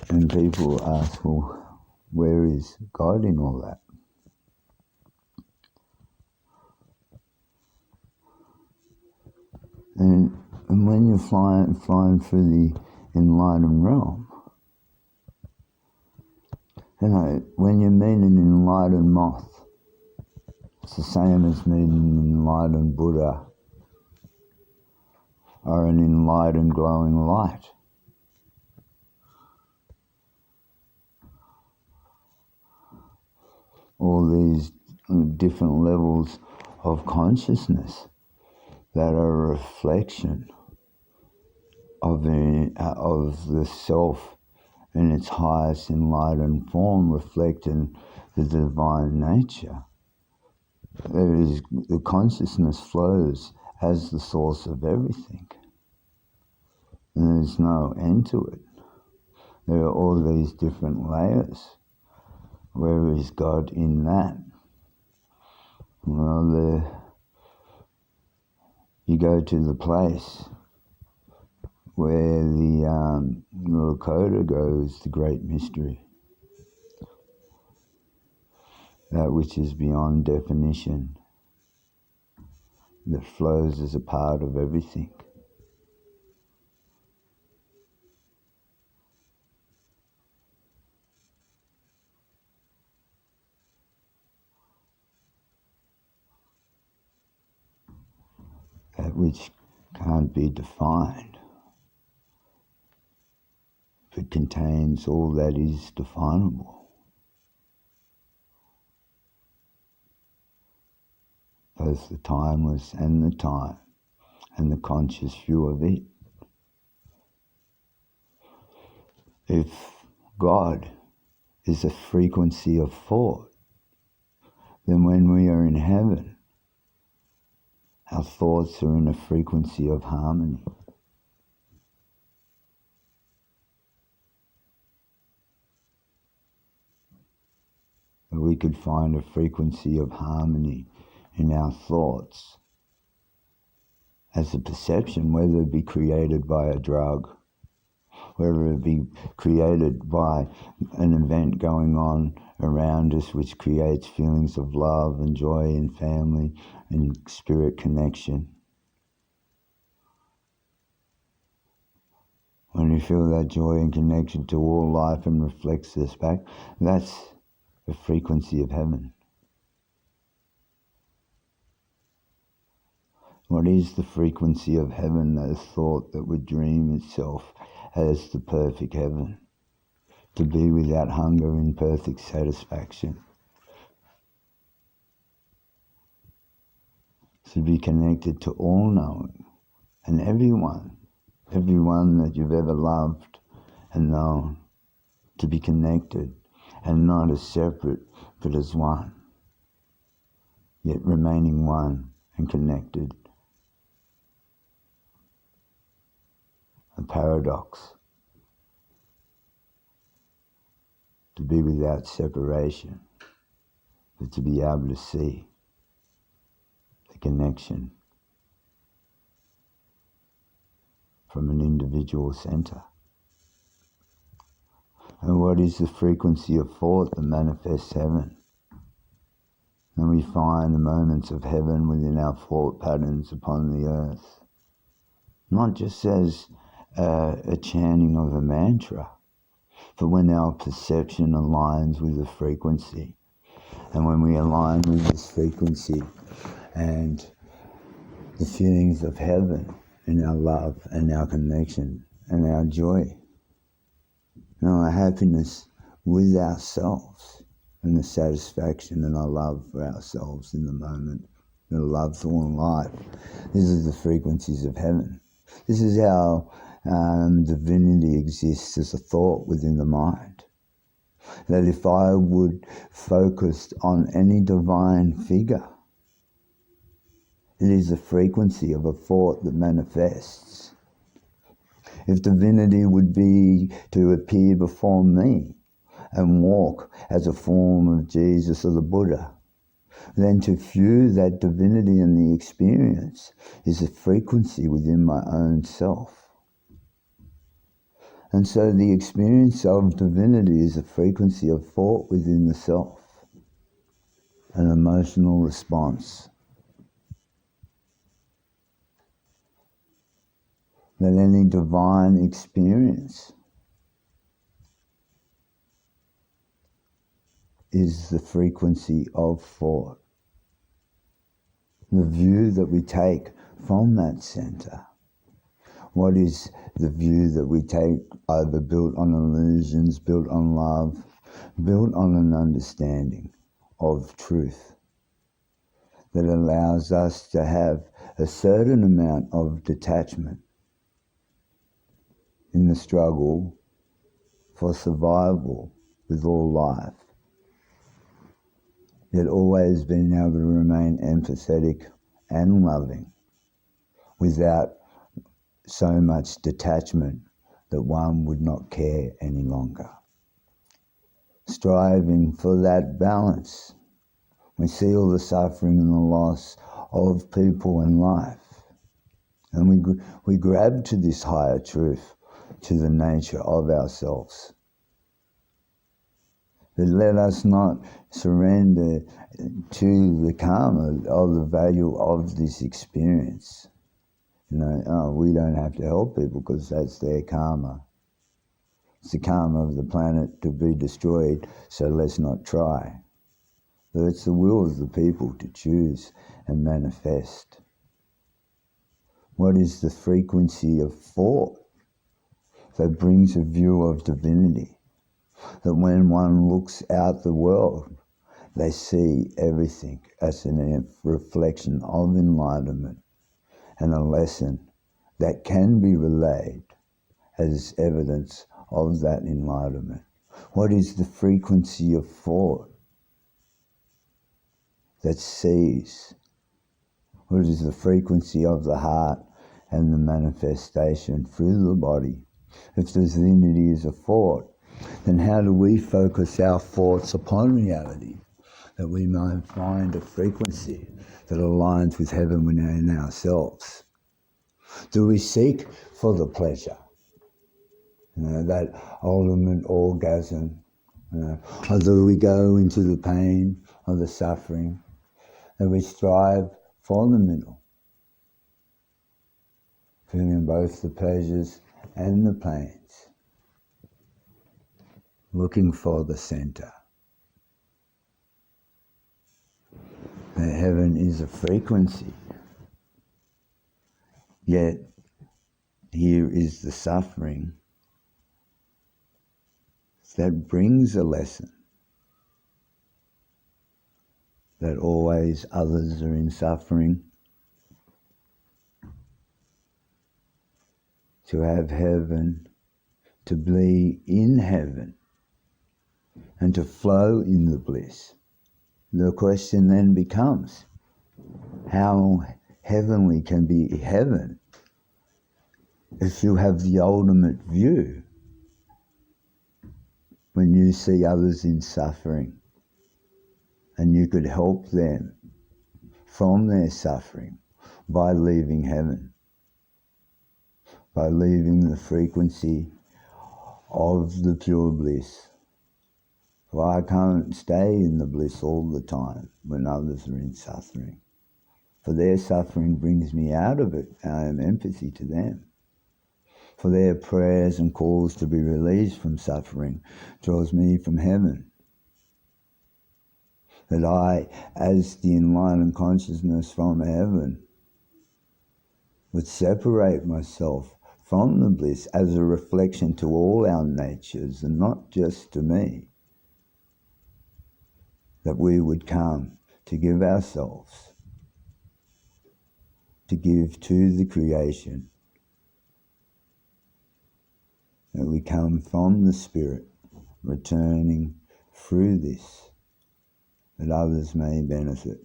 And people ask, well, where is God in all that? And when you're flying through the enlightened realm, when you meet an enlightened moth, it's the same as meeting an enlightened Buddha or an enlightened glowing light. All these different levels of consciousness that are a reflection of the self in its highest enlightened form, reflecting the divine nature. The consciousness flows as the source of everything. And there's no end to it. There are all these different layers. Where is God in that? Well, you go to the place where the Lakota goes, the great mystery, that which is beyond definition, that flows as a part of everything. That which can't be defined, but contains all that is definable. Both the timeless and the time, and the conscious view of it. If God is a frequency of thought, then when we are in heaven, our thoughts are in a frequency of harmony. We could find a frequency of harmony in our thoughts as a perception, whether it be created by a drug, whether it be created by an event going on around us which creates feelings of love and joy and family and spirit connection. When you feel that joy and connection to all life and reflects this back, that's the frequency of heaven. What is the frequency of heaven? That thought that would dream itself as the perfect heaven, to be without hunger in perfect satisfaction, to be connected to all knowing and everyone that you've ever loved and known, to be connected and not as separate but as one, yet remaining one and connected. A paradox. To be without separation, but to be able to see the connection from an individual center. And what is the frequency of thought that manifests heaven? And we find the moments of heaven within our thought patterns upon the earth, not just as a chanting of a mantra, but when our perception aligns with the frequency. And when we align with this frequency and the feelings of heaven and our love and our connection and our joy and our happiness with ourselves and the satisfaction and our love for ourselves in the moment, the love for one life, this is the frequencies of heaven. This is how divinity exists as a thought within the mind. That if I would focus on any divine figure, it is the frequency of a thought that manifests. If divinity would be to appear before me and walk as a form of Jesus or the Buddha, then to view that divinity in the experience is a frequency within my own self. And so the experience of divinity is a frequency of thought within the self, an emotional response. That any divine experience is the frequency of thought, the view that we take from that center. What is the view that we take, either built on illusions, built on love, built on an understanding of truth that allows us to have a certain amount of detachment in the struggle for survival with all life, yet always being able to remain empathetic and loving without so much detachment that one would not care any longer. Striving for that balance. We see all the suffering and the loss of people and life, and we grab to this higher truth, to the nature of ourselves. But let us not surrender to the karma of the value of this experience. We don't have to help people because that's their karma. It's the karma of the planet to be destroyed, so let's not try. But it's the will of the people to choose and manifest. What is the frequency of thought that brings a view of divinity? That when one looks out the world, they see everything as a reflection of enlightenment and a lesson that can be relayed as evidence of that enlightenment. What is the frequency of thought that sees? What is the frequency of the heart and the manifestation through the body? If divinity is a thought, then how do we focus our thoughts upon reality, that we might find a frequency that aligns with heaven within ourselves? Do we seek for the pleasure, that ultimate orgasm, or do we go into the pain or the suffering, that we strive for the middle, feeling both the pleasures and the pains, looking for the center? That heaven is a frequency, yet here is the suffering that brings a lesson, that always others are in suffering. To have heaven, to be in heaven, and to flow in the bliss. The question then becomes, how heavenly can be heaven if you have the ultimate view when you see others in suffering and you could help them from their suffering by leaving heaven, by leaving the frequency of the pure bliss? Well, I can't stay in the bliss all the time when others are in suffering, for their suffering brings me out of it. I am empathy to them. For their prayers and calls to be released from suffering draws me from heaven. That I, as the enlightened consciousness from heaven, would separate myself from the bliss as a reflection to all our natures and not just to me. That we would come to give ourselves, to give to the creation. That we come from the Spirit, returning through this, that others may benefit.